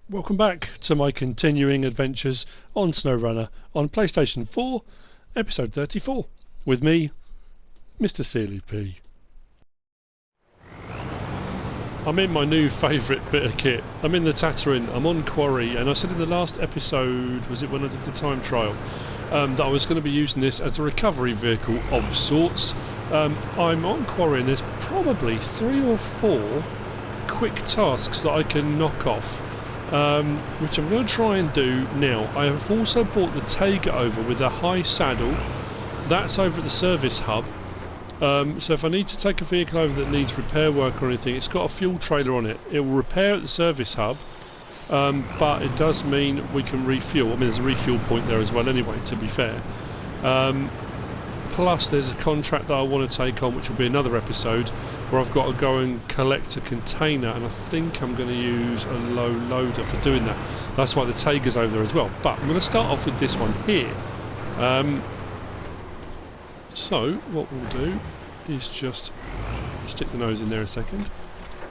Welcome back to my continuing adventures on Snowrunner on PlayStation 4, episode 34, with me, MrSealyp. I'm in my new favourite bit of kit. I'm in the Tatarin, I'm on Quarry, and I said in the last episode, was it when I did the time trial, that I was going to be using this as a recovery vehicle of sorts. I'm on Quarry and there's probably 3 or 4 quick tasks that I can knock off. Which I'm going to try and do now. I have also bought the Taiga over with a high saddle. That's over at the service hub. So if I need to take a vehicle over that needs repair work or anything, it's got a fuel trailer on it. It will repair at the service hub, but it does mean we can refuel. I mean, there's a refuel point there as well anyway, to be fair. Plus there's a contract that I want to take on, which will be another episode, where I've got to go and collect a container, and I think I'm going to use a low loader for doing that. That's why the Taiga's over there as well. But I'm going to start off with this one here. So what we'll do is just stick the nose in there a second,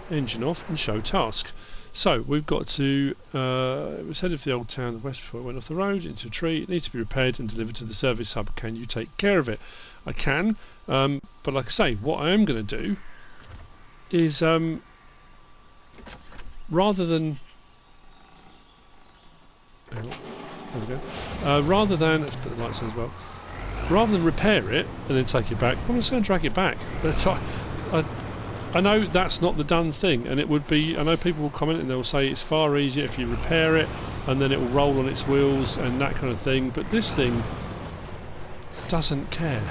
engine off and show task. So we've got to, it was headed for the old town of west before it went off the road into a tree. It needs to be repaired and delivered to the service hub. Can you take care of it? I can, but like I say, what I am going to do is, rather than, there we go, rather than, let's put the lights on as well, rather than repair it and then take it back, I'm just going to drag it back. I know that's not the done thing, and it would be, I know people will comment and they'll say it's far easier if you repair it and then it will roll on its wheels and that kind of thing, but this thing doesn't care.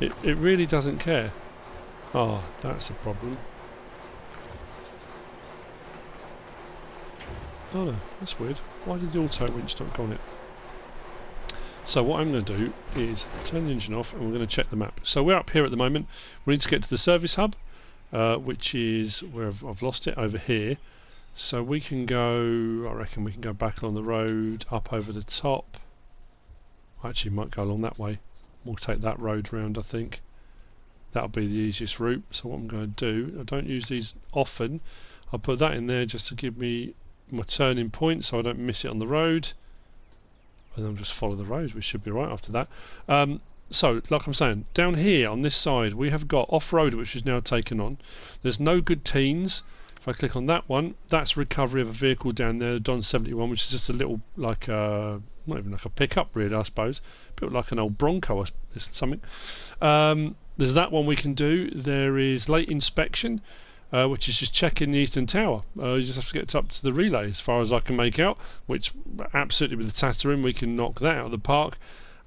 it really doesn't care. Oh, that's a problem. Oh no, that's weird. Why did the auto winch not go on it? So what I'm going to do is turn the engine off and we're going to check the map. So we're up here at the moment. We need to get to the service hub, which is where I've lost it, over here. So we can go, I reckon we can go back on the road, up over the top. Actually might go along that way. We'll take that road round, I think. That'll be the easiest route. So what I'm going to do, I don't use these often. I'll put that in there just to give me my turning point so I don't miss it on the road. And I'll just follow the road, we should be right after that. So, like I'm saying, down here on this side we have got off-road, which is now taken on. There's no good teens. If I click on that one, that's recovery of a vehicle down there, the Don 71, which is just a little, like a, not even like a pickup really, I suppose. A bit like an old Bronco or something. There's that one we can do. There is late inspection, which is just checking the Eastern Tower. You just have to get up to the relay as far as I can make out, which absolutely with the Tatarin we can knock that out of the park.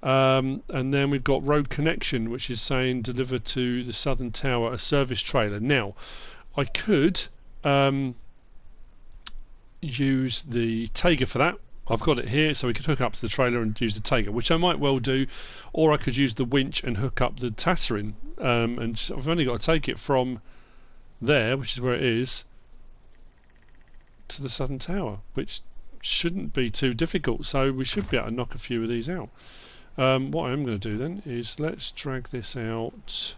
And then we've got road connection, which is saying deliver to the Southern Tower a service trailer. Now I could use the Taiga for that. I've got it here, so we could hook up to the trailer and use the Taiga, which I might well do, or I could use the winch and hook up the Tatarin, and I've only got to take it from there, which is where it is, to the Southern Tower, which shouldn't be too difficult, so we should be able to knock a few of these out. What I am going to do then is let's drag this out.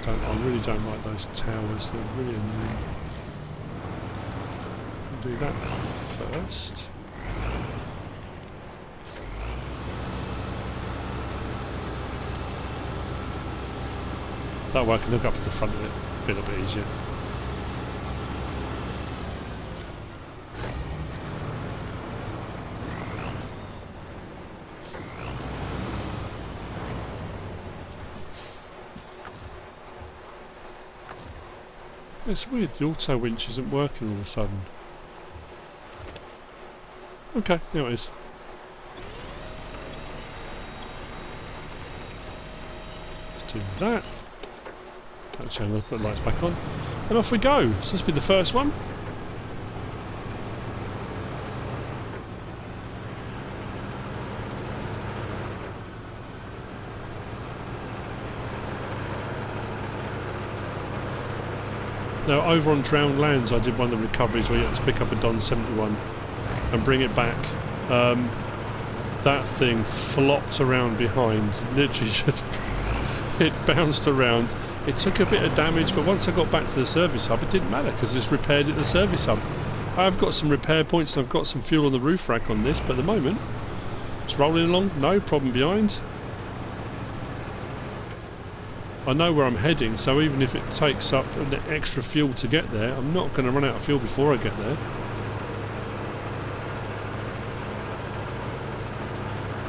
I really don't like those towers, they're really annoying. I'll do that first. That way I can look up to the front of it a little bit easier. It's weird, the auto winch isn't working all of a sudden. Okay, there it is. Let's do that. Actually, I'm going to put the lights back on. And off we go. So this will be the first one. Now over on Drowned Lands I did one of the recoveries where you had to pick up a Don 71 and bring it back. That thing flopped around behind, literally just it bounced around. It took a bit of damage, but once I got back to the service hub, it didn't matter because I just repaired it at the service hub. I've got some repair points and I've got some fuel on the roof rack on this, but at the moment it's rolling along, no problem behind. I know where I'm heading, so even if it takes up an extra fuel to get there, I'm not going to run out of fuel before I get there.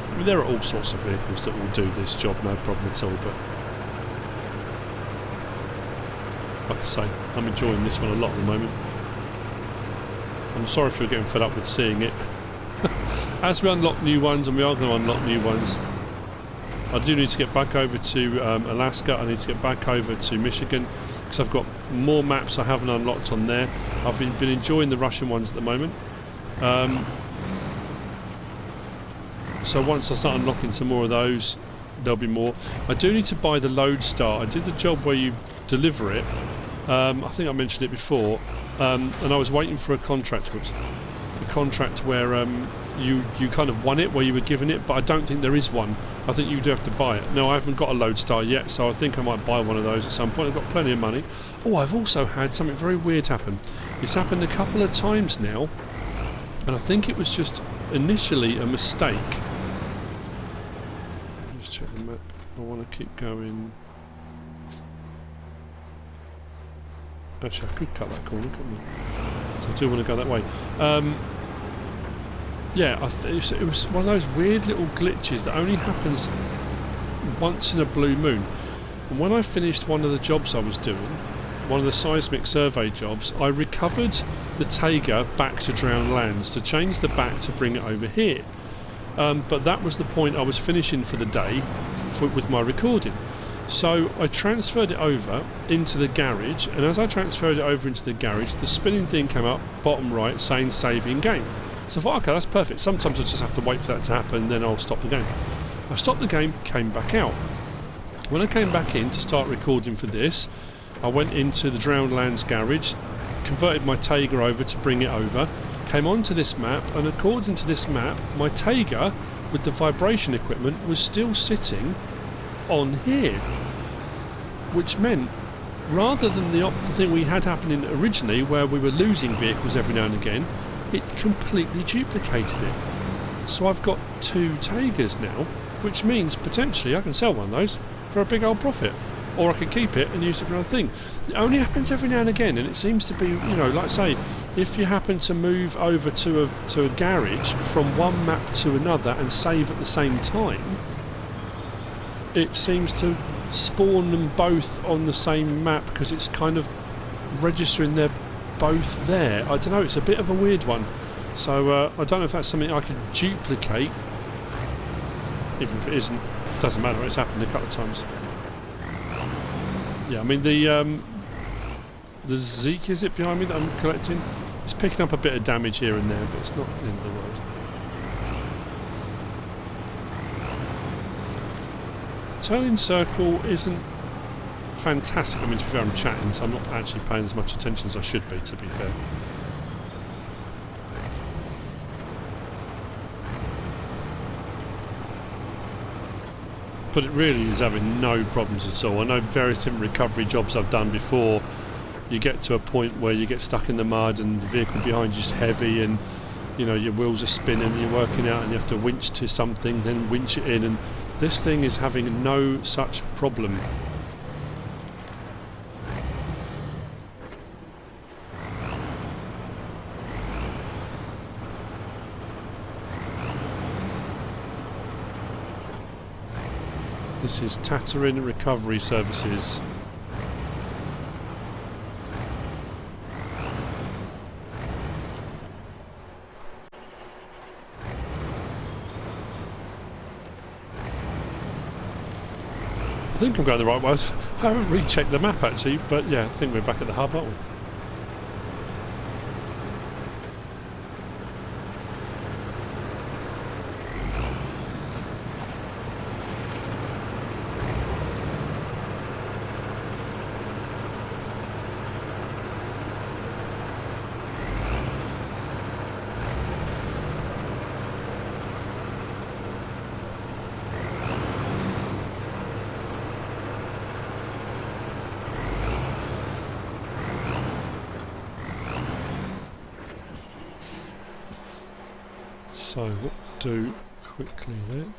I mean, there are all sorts of vehicles that will do this job, no problem at all, but like I say, I'm enjoying this one a lot at the moment. I'm sorry if you're getting fed up with seeing it. As we unlock new ones, and we are going to unlock new ones, I do need to get back over to Alaska. I need to get back over to Michigan because I've got more maps I haven't unlocked on there. I've been enjoying the Russian ones at the moment. So once I start unlocking some more of those, there'll be more. I do need to buy the Lodestar. I did the job where you deliver it. I think I mentioned it before, and I was waiting for a contract. A contract where you kind of won it, where you were given it, but I don't think there is one. I think you do have to buy it. No, I haven't got a Lodestar yet, so I think I might buy one of those at some point. I've got plenty of money. Oh, I've also had something very weird happen. It's happened a couple of times now, and I think it was just initially a mistake. Let's check the map. I want to keep going. Actually, I could cut that corner, couldn't I? So I do want to go that way. Yeah, it was one of those weird little glitches that only happens once in a blue moon. And when I finished one of the jobs I was doing, one of the seismic survey jobs, I recovered the Taiga back to Drowned Lands to change the back to bring it over here. But that was the point I was finishing for the day with my recording. So I transferred it over into the garage, and as I transferred it over into the garage, the spinning thing came up bottom right saying save in game. So I thought, okay, that's perfect. Sometimes I just have to wait for that to happen, then I'll stop the game. I stopped the game, came back out. When I came back in to start recording for this, I went into the Drowned Lands garage, converted my Taiga over to bring it over, came onto this map, and according to this map, my Taiga with the vibration equipment was still sitting on here, which meant rather than the thing we had happening originally where we were losing vehicles every now and again, it completely duplicated it. So I've got two Taigas now, which means potentially I can sell one of those for a big old profit, or I could keep it and use it for another thing. It only happens every now and again, and it seems to be, you know, like I say, if you happen to move over to a garage from one map to another and save at the same time, it seems to spawn them both on the same map because it's kind of registering they're both there. I don't know, it's a bit of a weird one. So I don't know if that's something I can duplicate. Even if it isn't, it doesn't matter, it's happened a couple of times. Yeah, I mean the Zeke, is it, behind me that I'm collecting? It's picking up a bit of damage here and there, but it's not the end of the world. Turning circle isn't fantastic. I mean, to be fair, I'm chatting, so I'm not actually paying as much attention as I should be, to be fair. But it really is having no problems at all. I know various different recovery jobs I've done before, you get to a point where you get stuck in the mud and the vehicle behind you is heavy and, you know, your wheels are spinning and you're working out and you have to winch to something, then winch it in, and this thing is having no such problem. This is Tatarin Recovery Services. I think I'm going the right way. I haven't rechecked the map actually, but yeah, I think we're back at the hub, aren't we? So what we'll do quickly then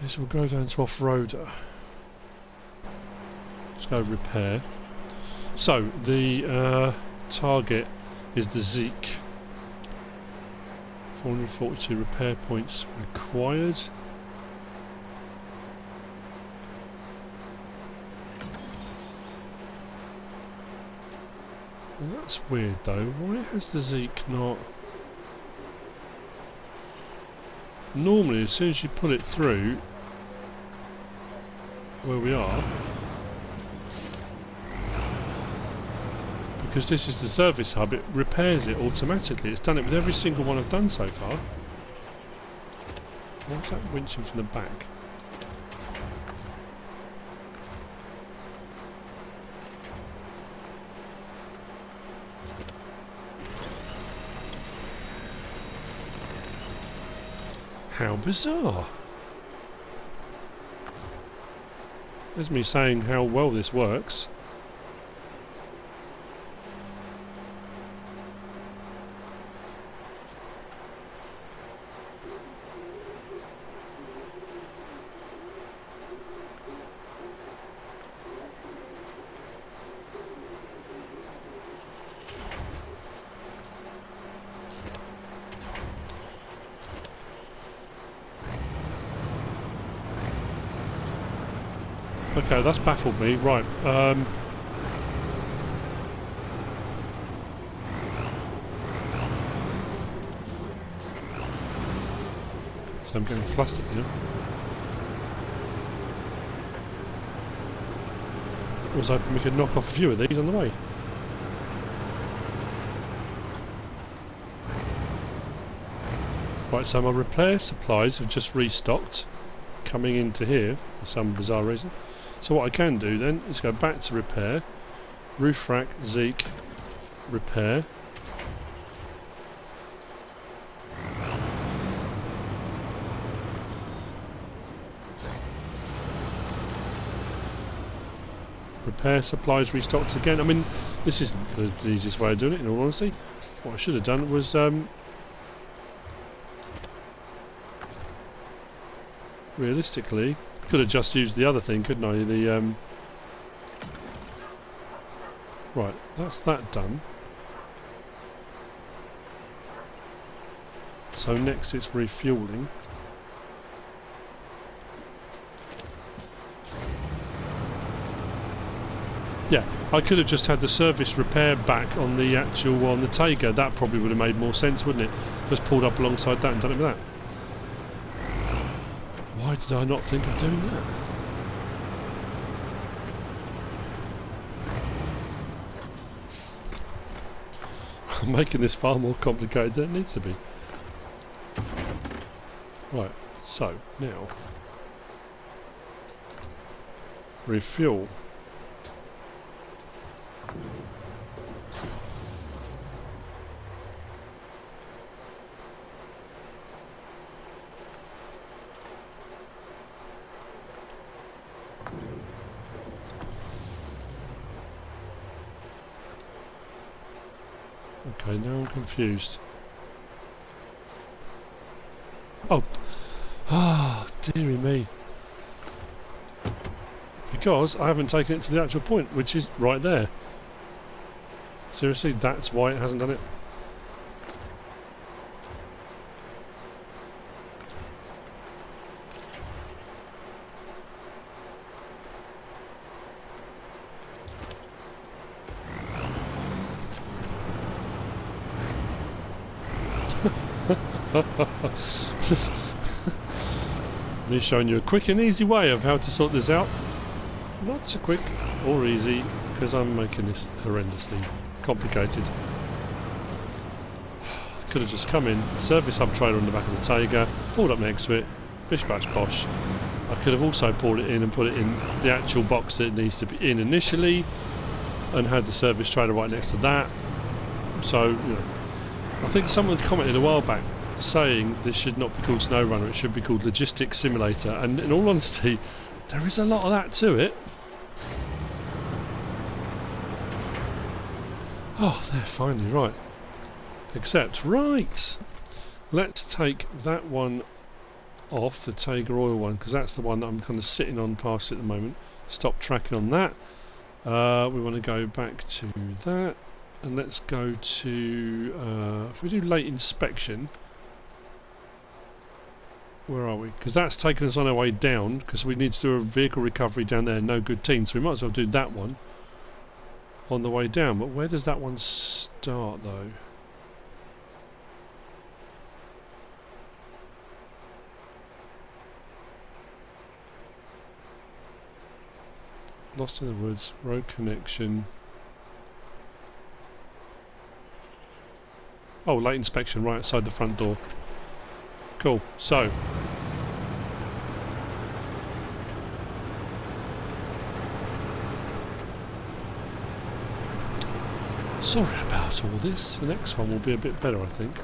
is we'll go down to off-roader. Let's go repair. So the target is the Zeke. 442 repair points required. Well, that's weird though. Why has the Zeke not... Normally as soon as you put it through where we are, because this is the service hub, it repairs it automatically. It's done it with every single one I've done so far. What's that winching from the back? How bizarre. There's me saying how well this works. Okay, that's baffled me. Right. So I'm getting flustered now. I was hoping we could knock off a few of these on the way. Right, so my repair supplies have just restocked, coming into here for some bizarre reason. So what I can do then is go back to repair, roof rack, Zeke, repair. Repair supplies restocked again. I mean, this is the easiest way of doing it, in all honesty. What I should have done was realistically, could have just used the other thing, couldn't I? The right, that's that done. So next it's refueling. Yeah, I could have just had the service repair back on the actual on the Tiger. That probably would have made more sense, wouldn't it? Just pulled up alongside that and done it with that. Why did I not think of doing that? I'm making this far more complicated than it needs to be. Right, so now refuel. Okay, now I'm confused. Oh! Ah, dearie me. Because I haven't taken it to the actual point, which is right there. Seriously, that's why it hasn't done it. Me showing you a quick and easy way of how to sort this out. Not so quick or easy, because I'm making this horrendously complicated. Could have just come in, service hub trailer on the back of the Tiger, pulled up next to it, bish bash bosh. I could have also pulled it in and put it in the actual box that it needs to be in initially, and had the service trailer right next to that. So, you know, I think someone commented a while back saying this should not be called Snowrunner, it should be called Logistics Simulator, and in all honesty, there is a lot of that to it. Oh, they're finally right. Except, right, Let's take that one off, the Tiger Oil one, because that's the one that I'm kind of sitting on past at the moment. Stop tracking on that. We want to go back to that, and let's go to if we do late inspection, where are we? Because that's taking us on our way down, because we need to do a vehicle recovery down there, no good teen, so we might as well do that one on the way down. But where does that one start though? Lost in the woods, road connection. Oh, late inspection right outside the front door. Cool, so sorry about all this. The next one will be a bit better, I think.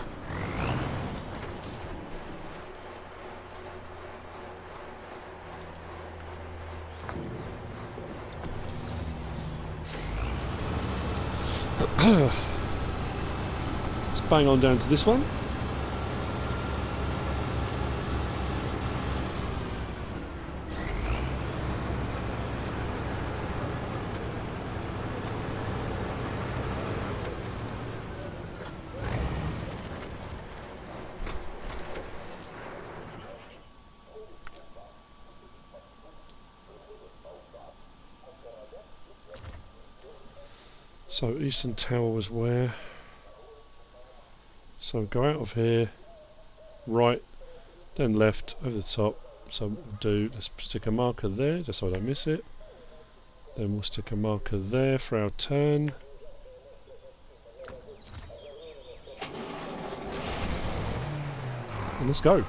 Let's bang on down to this one. So Eastern Tower was where? So go out of here, right, then left, over the top. So what we'll do, let's stick a marker there, just so I don't miss it. Then we'll stick a marker there for our turn. And let's go.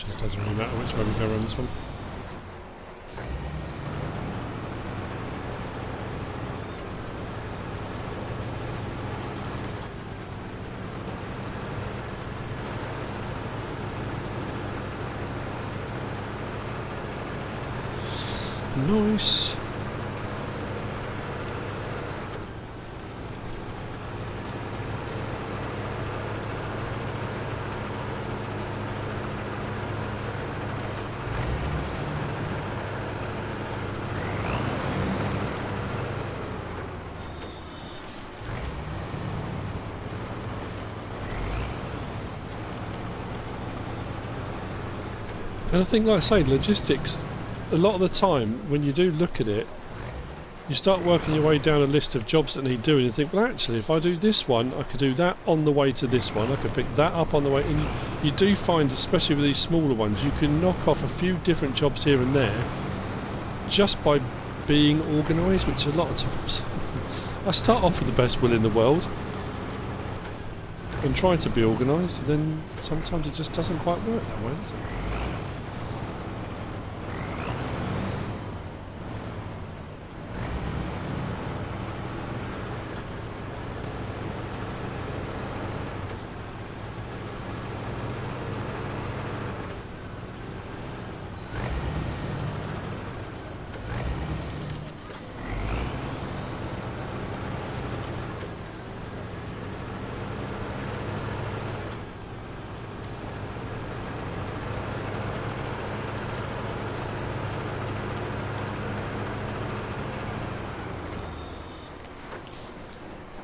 It doesn't really matter which way we go around this one. Nice. And I think, like I say, logistics, a lot of the time when you do look at it, you start working your way down a list of jobs that need doing and you think, well actually if I do this one, I could do that on the way to this one, I could pick that up on the way, and you do find, especially with these smaller ones, you can knock off a few different jobs here and there just by being organised, which a lot of times I start off with the best will in the world and try to be organised, then sometimes it just doesn't quite work that way, does it?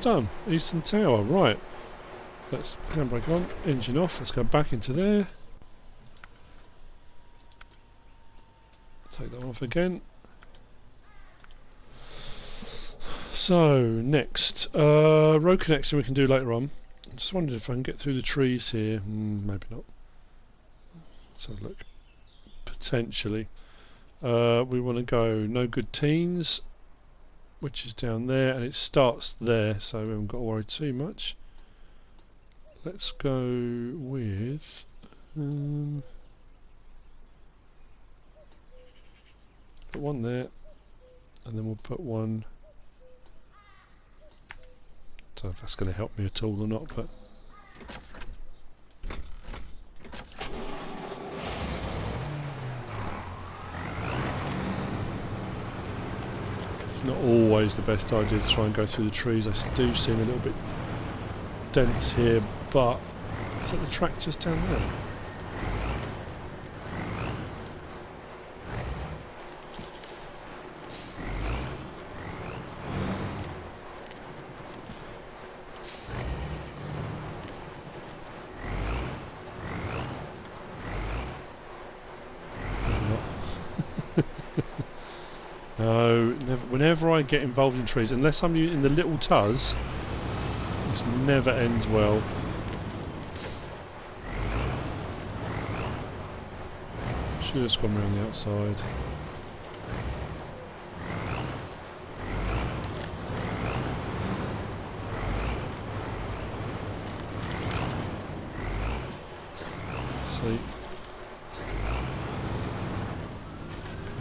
done. Eastern Tower, right. Let's handbrake on, engine off, let's go back into there. Take that off again. So, next, road connection we can do later on. I just wondered if I can get through the trees here. Maybe not. Let's have a look. Potentially. We want to go No Good Teens, which is down there, and it starts there, so we haven't got to worry too much. Let's go with... put one there, and then we'll put one... I don't know if that's going to help me at all or not, but... it's not always the best idea to try and go through the trees. They do seem a little bit dense here, but... is that the track just down there? No, never, whenever I get involved in trees, unless I'm in the little tuz, this never ends well. Should have just gone around the outside. See.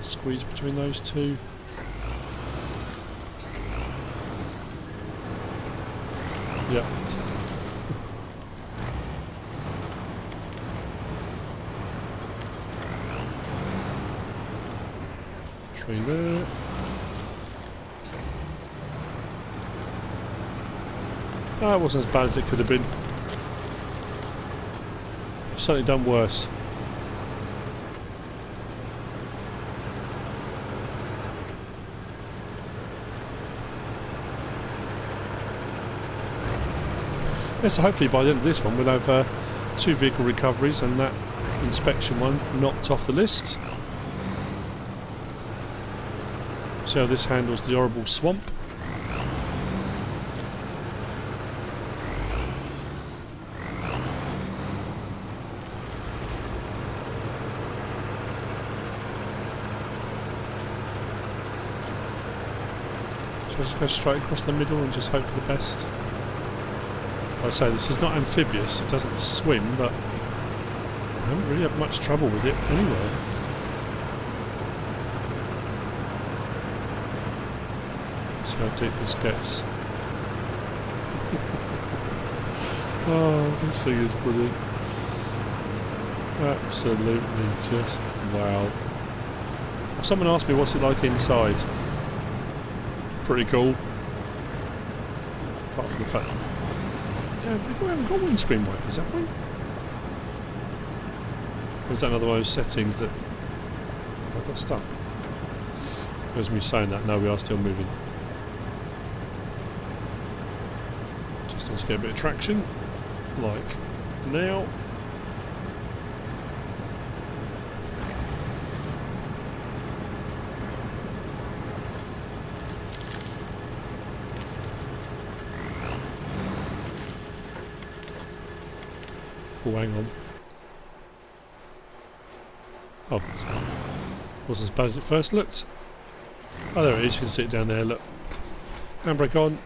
Squeeze between those two. Yep. Tree there. That wasn't as bad as it could have been. I've certainly done worse. Yeah, so hopefully by the end of this one we'll have 2 vehicle recoveries and that inspection one knocked off the list. See how this handles the horrible swamp. So just go straight across the middle and just hope for the best. Like I say, this is not amphibious, it doesn't swim, but I haven't really had much trouble with it anyway. See how deep this gets. Oh, this thing is brilliant. Absolutely just wow. Someone asked me what's it like inside. Pretty cool. Apart from the fact we haven't got windscreen wipers, have we? Or is that another one of those settings that I got stuck? As me saying that, no, we are still moving. Just let's get a bit of traction, like now. Oh, hang on. Oh, wasn't as bad as it first looked. Oh, there it is. You can see it down there. Look. Handbrake on.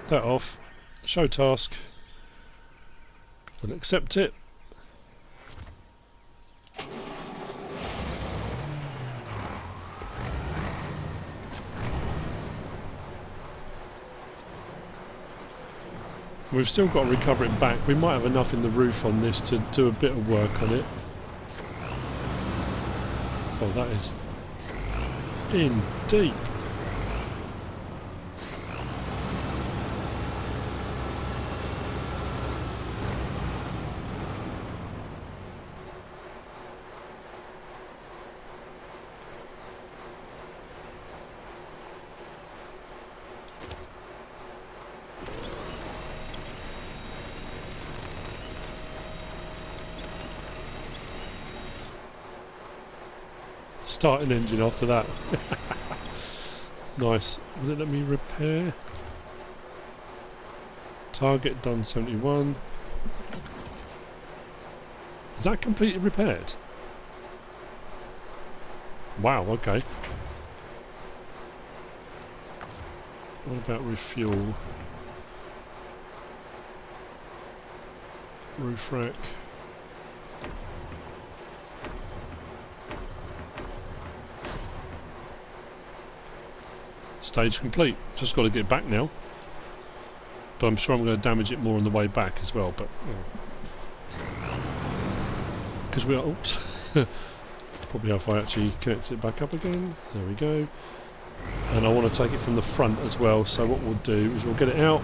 That off. Show task. We'll accept it. We've still got to recover it back. We might have enough in the roof on this to do a bit of work on it. Oh, that is in deep. Start an engine after that. Nice. Will it let me repair? Target done 71. Is that completely repaired? Wow, okay. What about refuel? Roof rack. Stage complete. Just got to get back now. But I'm sure I'm going to damage it more on the way back as well. But because we are, oops. Probably if I actually connect it back up again. There we go. And I want to take it from the front as well. So what we'll do is we'll get it out.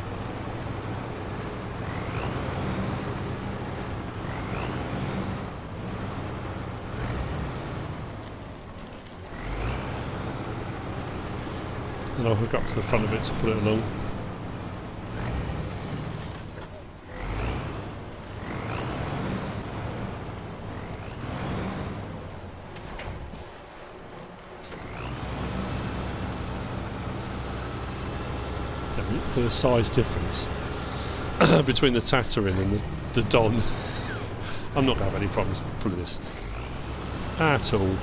And I'll hook up to the front of it to put it along. The size difference between the Tatarin and the Don. I'm not going to have any problems pulling this at all.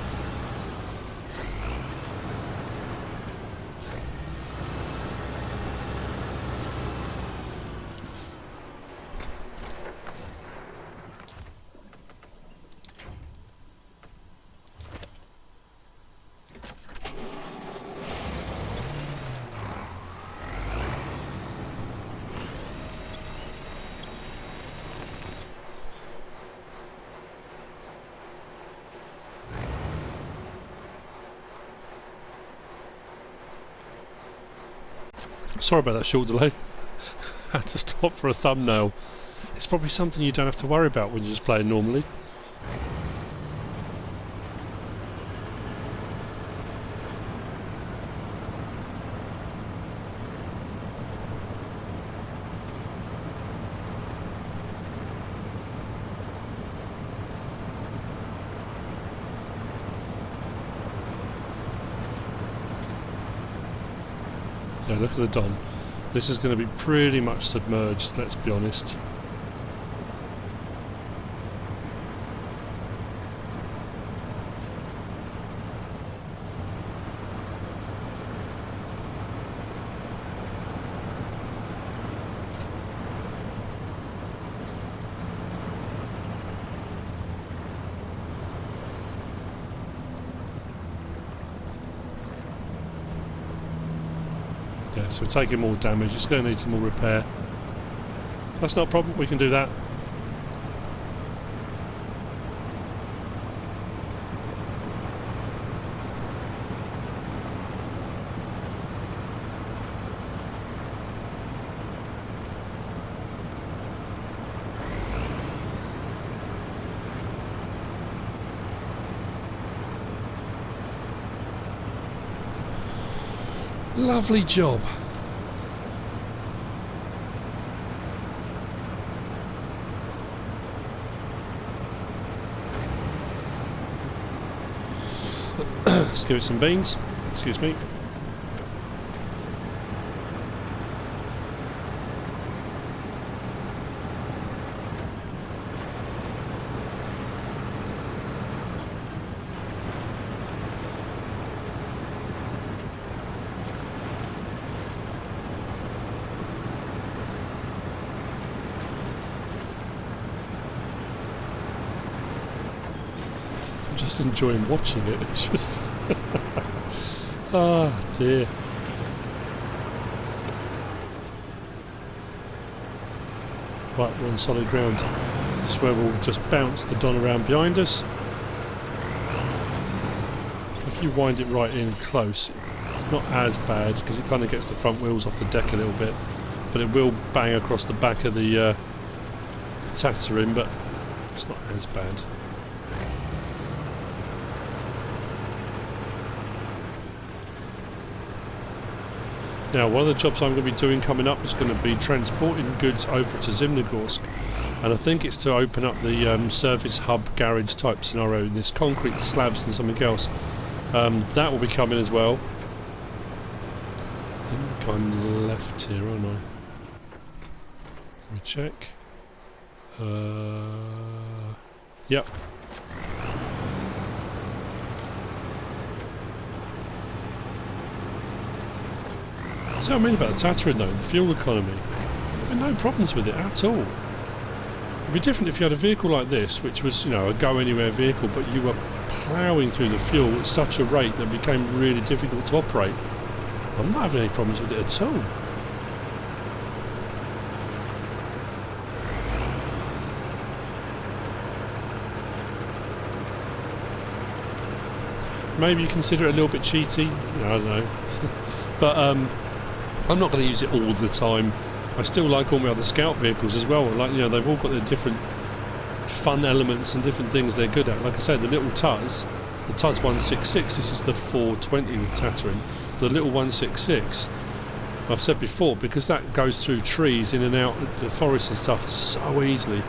Sorry about that short delay. Had to stop for a thumbnail. It's probably something you don't have to worry about when you're just playing normally. Yeah, look at the Dom. This is going to be pretty much submerged, let's be honest. Yeah, so we're taking more damage. It's going to need some more repair. That's not a problem, we can do that. Lovely job. Let's give it some beans. Excuse me. Just enjoying watching it. It's just ah dear. Right, we're on solid ground. This is where we'll just bounce the Don around behind us. If you wind it right in close, it's not as bad because it kind of gets the front wheels off the deck a little bit, but it will bang across the back of the Tatarin, but it's not as bad. Now, one of the jobs I'm going to be doing coming up is going to be transporting goods over to Zimnogorsk, and I think it's to open up the service hub garage type scenario in this concrete slabs and something else. That will be coming as well. I think I'm left here, aren't I? Let me check. Yep. That's what I mean about the Tatarin though, the fuel economy. There have been no problems with it at all. It'd be different if you had a vehicle like this, which was, you know, a go-anywhere vehicle, but you were ploughing through the fuel at such a rate that it became really difficult to operate. I'm not having any problems with it at all. Maybe you consider it a little bit cheaty, I don't know. But I'm not going to use it all the time. I still like all my other scout vehicles as well. Like, you know, they've all got their different fun elements and different things they're good at. Like I said, the little Tuz, the Tuz 166, this is the 420 with Tatarin. The little 166, I've said before, because that goes through trees in and out the forest and stuff so easily.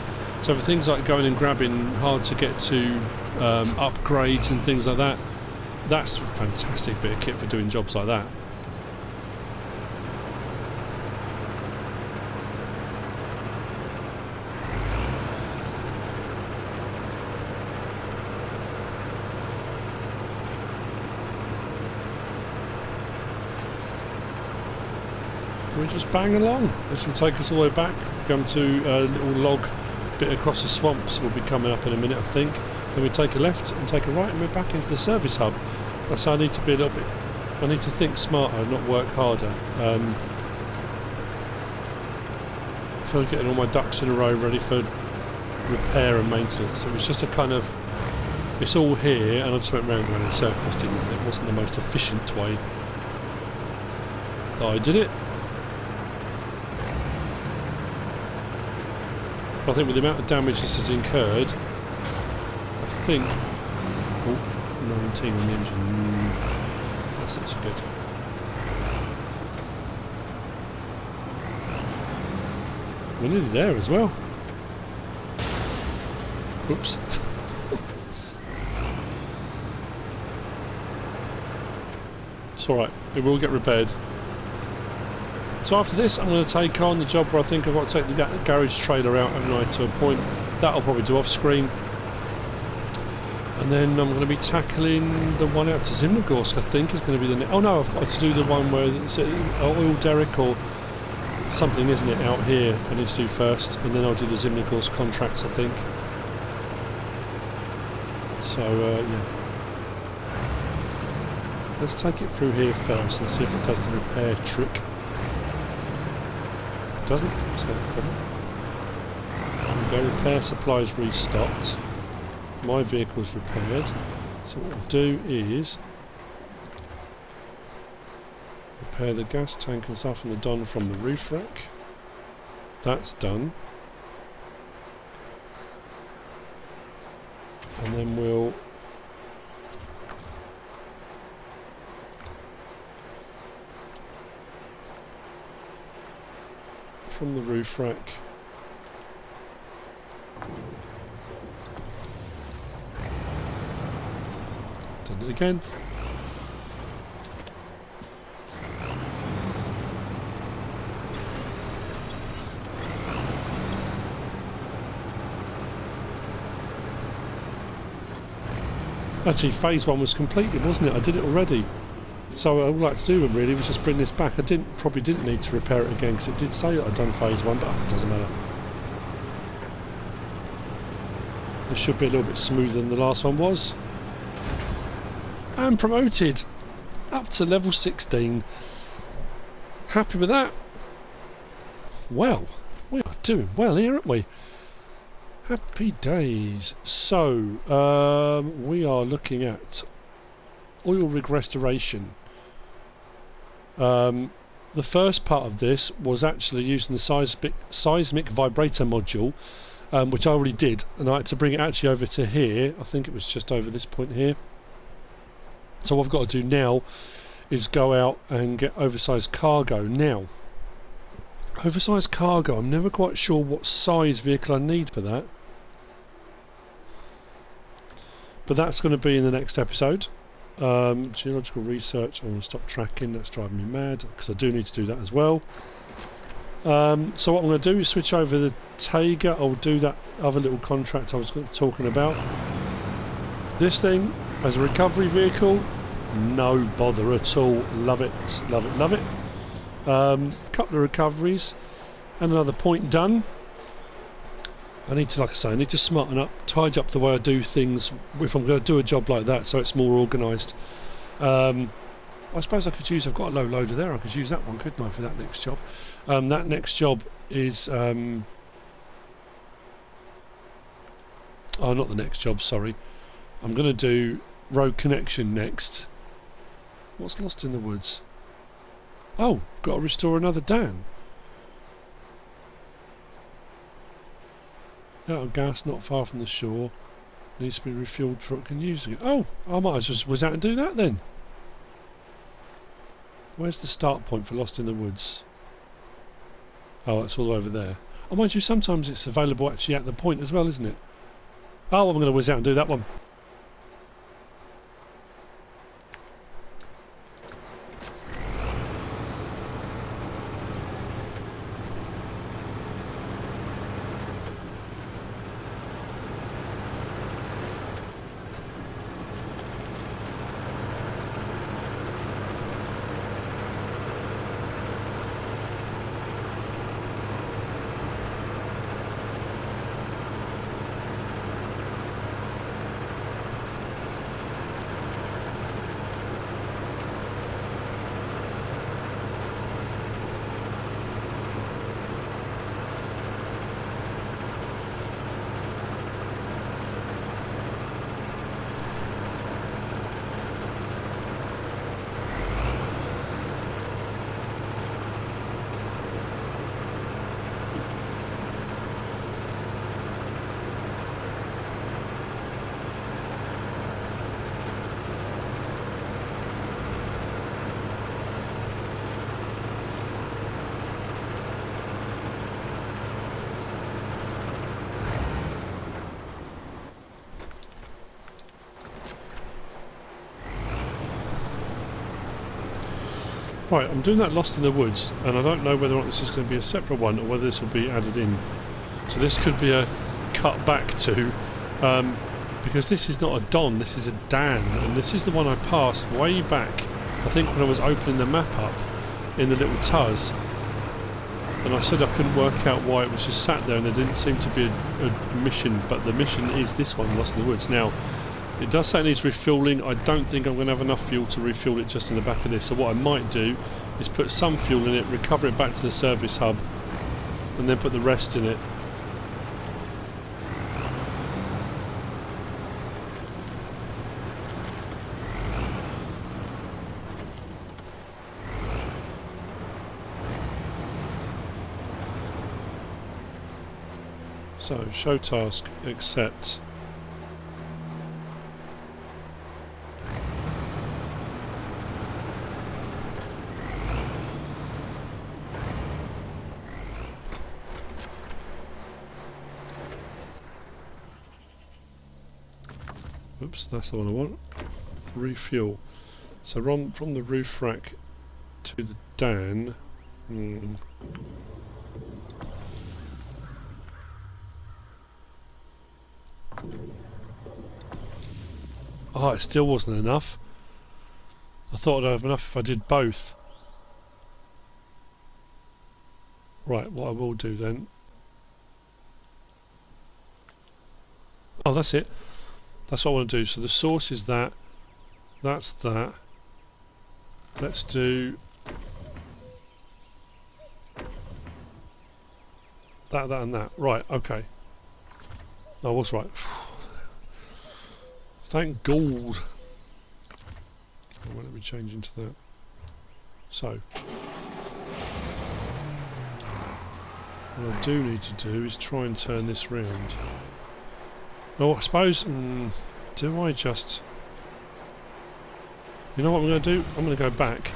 So for things like going and grabbing hard to get to upgrades and things like that, that's a fantastic bit of kit for doing jobs like that. We just bang along. This will take us all the way back. Come to a little log bit across the swamps. We'll be coming up in a minute, I think. Then we take a left and take a right, and we're back into the service hub. That's how I need to be a little bit. I need to think smarter, not work harder. I feel like getting all my ducks in a row, ready for repair and maintenance. It was just a kind of. It's all here, and I just went round in circles. It wasn't the most efficient way that I did it. I think with the amount of damage this has incurred, I think... Oh, 19 on the engine. That's not so good. We're nearly there as well. Oops. It's alright, it will get repaired. So after this, I'm going to take on the job where I think I've got to take the garage trailer out at night to a point. That'll probably do off screen. And then I'm going to be tackling the one out to Zimnogorsk, I think is going to be the next. Oh no, I've got to do the one where it's oil derrick or something, isn't it, out here I need to do first. And then I'll do the Zimnogorsk contracts, I think. So, yeah. Let's take it through here first and see if it does the repair trick. Doesn't, so go repair supplies restocked. My vehicle's repaired. So what we'll do is repair the gas tank and stuff and the Don from the roof rack. That's done. And then we'll from the roof rack. Done it again. Actually, phase 1 was completed, wasn't it? I did it already. So all I had to do really was just bring this back. I probably didn't need to repair it again because it did say that I'd done phase 1, but it doesn't matter. This should be a little bit smoother than the last one was. And promoted up to level 16. Happy with that? Well, we are doing well here, aren't we? Happy days. So we are looking at oil rig restoration. The first part of this was actually using the seismic vibrator module, which I already did, and I had to bring it actually over to here. I think it was just over this point here. So what I've got to do now is go out and get oversized cargo. Now, oversized cargo, I'm never quite sure what size vehicle I need for that, but that's going to be in the next episode. Geological research, I want to stop tracking, that's driving me mad, because I do need to do that as well. So what I'm going to do is switch over the Taiga. I'll do that other little contract I was talking about. This thing, as a recovery vehicle, no bother at all. Love it, love it, love it. Couple of recoveries and another point done. I need to, like I say, I need to smarten up, tidy up the way I do things if I'm going to do a job like that, so it's more organised. I suppose I could use, I've got a low loader there, I could use that one, couldn't I, for that next job. That next job is, oh, not the next job, sorry. I'm going to do road connection next. What's lost in the woods? Oh, got to restore another dam. Out of gas, not far from the shore. Needs to be refuelled before it can use it. Oh, I might as well whiz out and do that then. Where's the start point for Lost in the Woods? Oh, it's all over there. Oh, mind you, sometimes it's available actually at the point as well, isn't it? Oh, I'm going to whiz out and do that one. Right, I'm doing that Lost in the Woods, and I don't know whether or not this is going to be a separate one or whether this will be added in. So this could be a cut back to, because this is not a Don, this is a Dan, and this is the one I passed way back, I think when I was opening the map up in the little Tuz, and I said I couldn't work out why it was just sat there and there didn't seem to be a mission, but the mission is this one, Lost in the Woods. Now, it does say it needs refueling. I don't think I'm going to have enough fuel to refuel it just in the back of this. So what I might do is put some fuel in it, recover it back to the service hub, and then put the rest in it. So, show task, accept. Oops, that's the one I want. Refuel. So from the roof rack to the Dan. Oh, it still wasn't enough. I thought I'd have enough if I did both. Right, what I will do then. Oh, that's it. That's what I want to do. So the source is that. That's that. Let's do that, that and that. Right, okay. I was right. Thank God. Let me change into that. So, what I do need to do is try and turn this round. Oh, I suppose, do I just... You know what I'm going to do? I'm going to go back,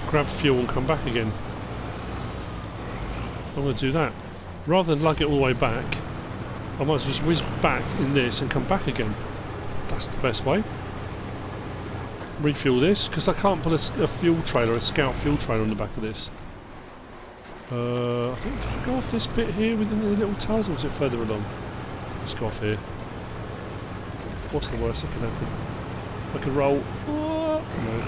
grab fuel and come back again. I'm going to do that. Rather than lug it all the way back, I might as well just whiz back in this and come back again. That's the best way. refuel this, because I can't put a fuel trailer, a scout fuel trailer on the back of this. I think if I go off this bit here within the little tires, or is it further along? Let's go off here. What's the worst that can happen? I can roll. Oh, no.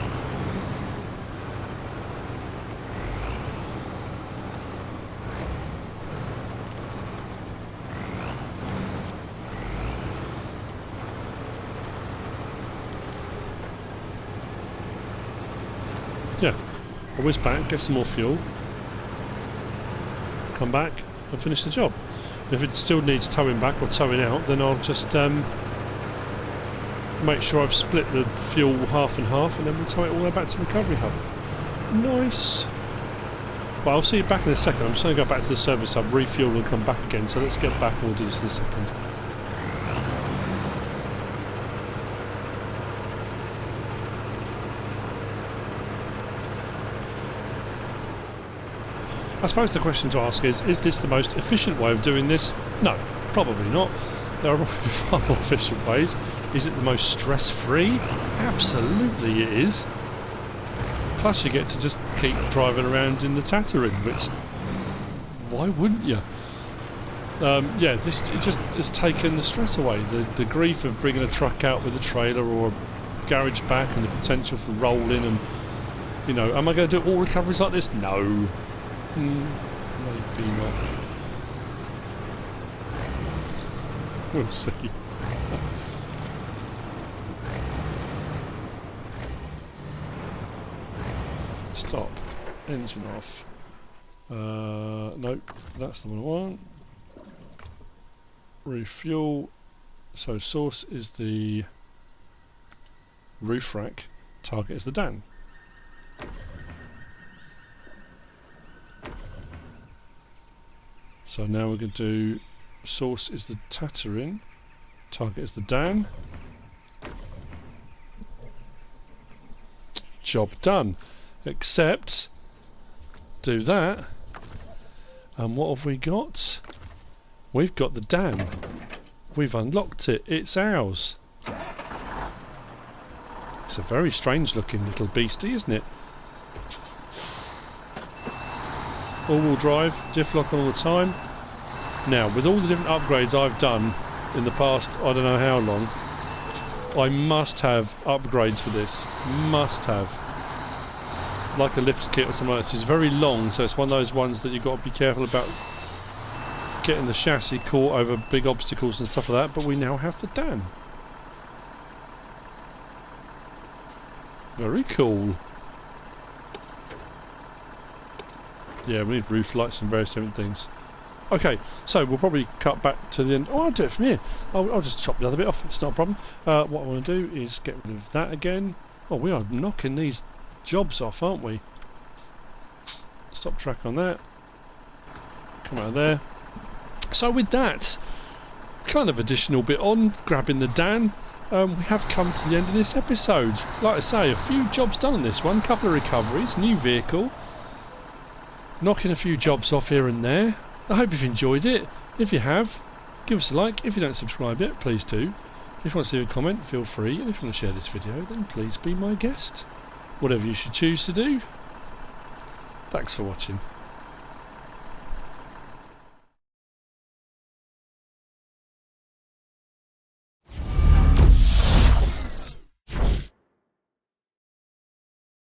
Yeah, I'll whiz back, get some more fuel, come back and finish the job. If it still needs towing back or towing out, then I'll just make sure I've split the fuel half and half, and then we'll tow it all the way back to the recovery hub. Nice. Well, I'll see you back in a second. I'm just going to go back to the service hub, refuel and come back again, so let's get back and we'll do this in a second. I suppose the question to ask is this the most efficient way of doing this? No, probably not. There are far more efficient ways. Is it the most stress-free? Absolutely it is. Plus you get to just keep driving around in the Tatarin, which... why wouldn't you? Yeah, this it just has taken the stress away. The grief of bringing a truck out with a trailer or a garage back and the potential for rolling and... you know, am I going to do all recoveries like this? No. Maybe not. We'll see. Stop. Engine off. Nope, that's the one I want. Refuel. So source is the roof rack. Target is the Dan. So now we're going to do source is the Tatarin, target is the Dan. Job done. Except, do that, and what have we got? We've got the Dan. We've unlocked it. It's ours. It's a very strange looking little beastie, isn't it? All-wheel drive, diff lock all the time. Now, with all the different upgrades I've done in the past, I don't know how long, I must have upgrades for this. Must have. Like a lift kit or something like this. It's very long, so it's one of those ones that you've got to be careful about getting the chassis caught over big obstacles and stuff like that, but we now have the Dan. Very cool. Yeah, we need roof lights and various different things. Okay, so we'll probably cut back to the end. Oh, I'll do it from here. I'll just chop the other bit off. It's not a problem. What I want to do is get rid of that again. Oh, we are knocking these jobs off, aren't we? Stop track on that. Come out of there. So with that kind of additional bit on, grabbing the Dan, we have come to the end of this episode. Like I say, a few jobs done on this one. Couple of recoveries, new vehicle. Knocking a few jobs off here and there. I hope you've enjoyed it. If you have, give us a like. If you don't subscribe yet, please do. If you want to leave a comment, feel free. And if you want to share this video, then please be my guest. Whatever you should choose to do. Thanks for watching.